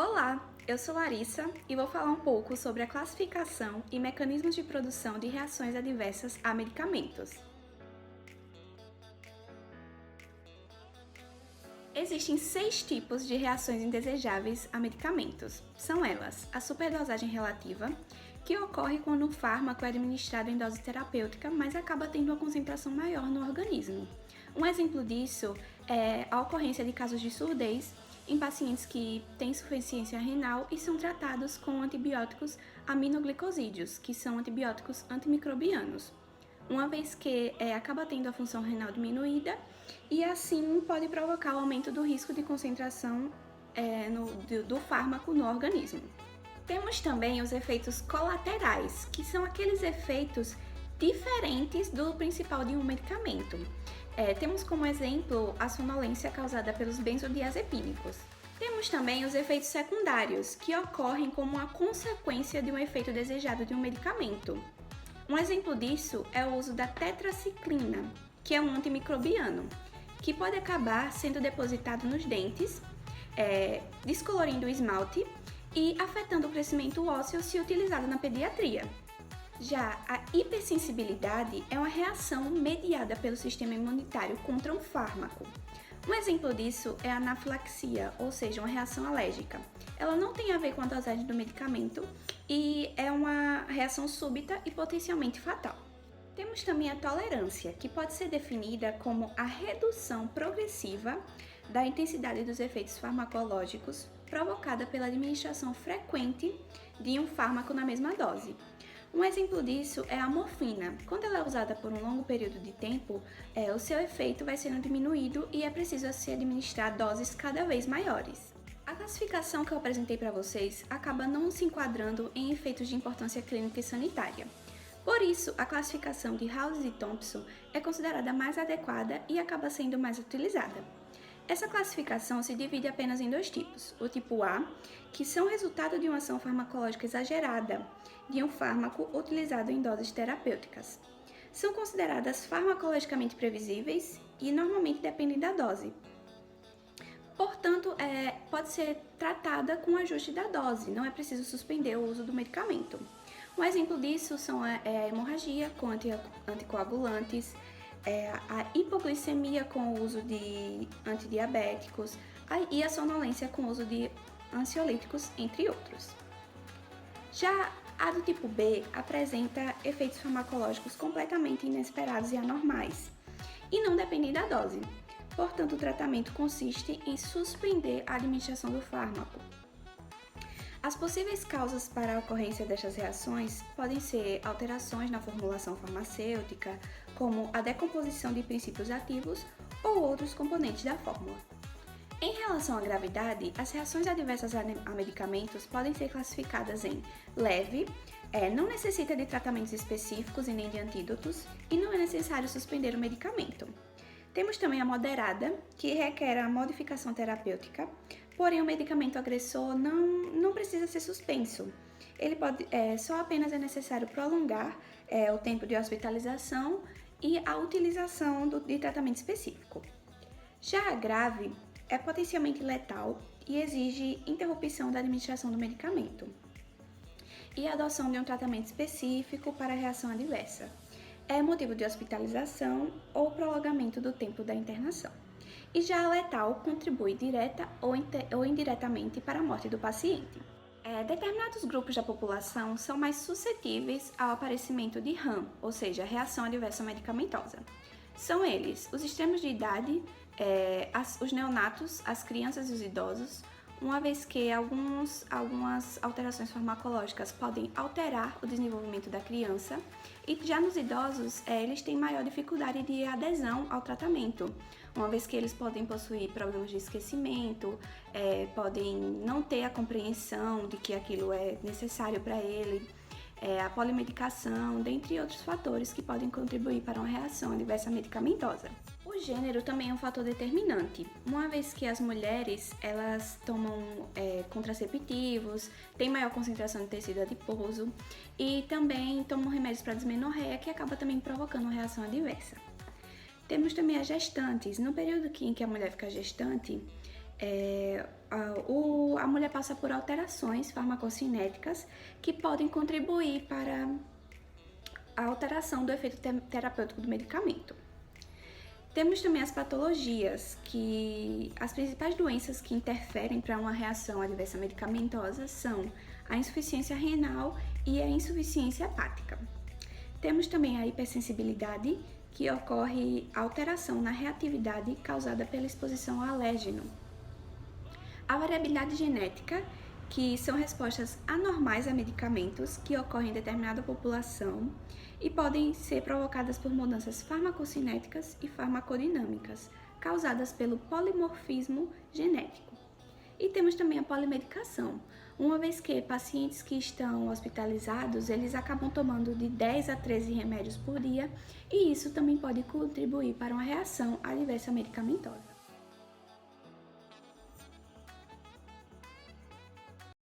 Olá, eu sou Larissa e vou falar um pouco sobre a classificação e mecanismos de produção de reações adversas a medicamentos. Existem 6 tipos de reações indesejáveis a medicamentos. São elas: a superdosagem relativa, que ocorre quando um fármaco é administrado em dose terapêutica, mas acaba tendo uma concentração maior no organismo. Um exemplo disso é a ocorrência de casos de surdez em pacientes que têm insuficiência renal e são tratados com antibióticos aminoglicosídeos, que são antibióticos antimicrobianos, uma vez que acaba tendo a função renal diminuída e assim pode provocar o aumento do risco de concentração do fármaco no organismo. Temos também os efeitos colaterais, que são aqueles efeitos diferentes do principal de um medicamento. Temos como exemplo a sonolência causada pelos benzodiazepínicos. Temos também os efeitos secundários, que ocorrem como uma consequência de um efeito desejado de um medicamento. Um exemplo disso é o uso da tetraciclina, que é um antimicrobiano, que pode acabar sendo depositado nos dentes, descolorindo o esmalte e afetando o crescimento ósseo se utilizado na pediatria. Já a hipersensibilidade é uma reação mediada pelo sistema imunitário contra um fármaco. Um exemplo disso é a anafilaxia, ou seja, uma reação alérgica. Ela não tem a ver com a dosagem do medicamento e é uma reação súbita e potencialmente fatal. Temos também a tolerância, que pode ser definida como a redução progressiva da intensidade dos efeitos farmacológicos provocada pela administração frequente de um fármaco na mesma dose. Um exemplo disso é a morfina. Quando ela é usada por um longo período de tempo, o seu efeito vai sendo diminuído e é preciso se administrar doses cada vez maiores. A classificação que eu apresentei para vocês acaba não se enquadrando em efeitos de importância clínica e sanitária. Por isso, a classificação de House e Thompson é considerada mais adequada e acaba sendo mais utilizada. Essa classificação se divide apenas em 2 tipos: o tipo A, que são resultado de uma ação farmacológica exagerada de um fármaco utilizado em doses terapêuticas. São consideradas farmacologicamente previsíveis e normalmente dependem da dose. Portanto, pode ser tratada com ajuste da dose, não é preciso suspender o uso do medicamento. Um exemplo disso são a hemorragia com anticoagulantes, a hipoglicemia com o uso de antidiabéticos e a sonolência com o uso de ansiolíticos, entre outros. Já a do tipo B apresenta efeitos farmacológicos completamente inesperados e anormais e não dependem da dose. Portanto, o tratamento consiste em suspender a administração do fármaco. As possíveis causas para a ocorrência destas reações podem ser alterações na formulação farmacêutica, como a decomposição de princípios ativos ou outros componentes da fórmula. Em relação à gravidade, as reações adversas a medicamentos podem ser classificadas em leve, não necessita de tratamentos específicos e nem de antídotos, e não é necessário suspender o medicamento. Temos também a moderada, que requer a modificação terapêutica, porém o medicamento agressor não precisa ser suspenso. Ele só apenas é necessário prolongar o tempo de hospitalização e a utilização de tratamento específico. Já a grave é potencialmente letal e exige interrupção da administração do medicamento e a adoção de um tratamento específico para a reação adversa. É motivo de hospitalização ou prolongamento do tempo da internação. E já a letal contribui direta ou indiretamente para a morte do paciente. Determinados grupos da população são mais suscetíveis ao aparecimento de RAM, ou seja, reação adversa medicamentosa. São eles os extremos de idade, os neonatos, as crianças e os idosos, uma vez que algumas alterações farmacológicas podem alterar o desenvolvimento da criança, e já nos idosos, eles têm maior dificuldade de adesão ao tratamento, uma vez que eles podem possuir problemas de esquecimento, podem não ter a compreensão de que aquilo é necessário para ele, a polimedicação, dentre outros fatores que podem contribuir para uma reação adversa medicamentosa. O gênero também é um fator determinante, uma vez que as mulheres elas tomam contraceptivos, têm maior concentração de tecido adiposo e também tomam remédios para dismenorreia, que acaba também provocando uma reação adversa. Temos também as gestantes. No período em que a mulher fica gestante, a mulher passa por alterações farmacocinéticas que podem contribuir para a alteração do efeito terapêutico do medicamento. Temos também as patologias, que as principais doenças que interferem para uma reação adversa medicamentosa são a insuficiência renal e a insuficiência hepática. Temos também a hipersensibilidade, que ocorre alteração na reatividade causada pela exposição ao alérgeno. A variabilidade genética, que são respostas anormais a medicamentos que ocorrem em determinada população e podem ser provocadas por mudanças farmacocinéticas e farmacodinâmicas, causadas pelo polimorfismo genético. E temos também a polimedicação, uma vez que pacientes que estão hospitalizados, eles acabam tomando de 10 a 13 remédios por dia, e isso também pode contribuir para uma reação adversa medicamentosa.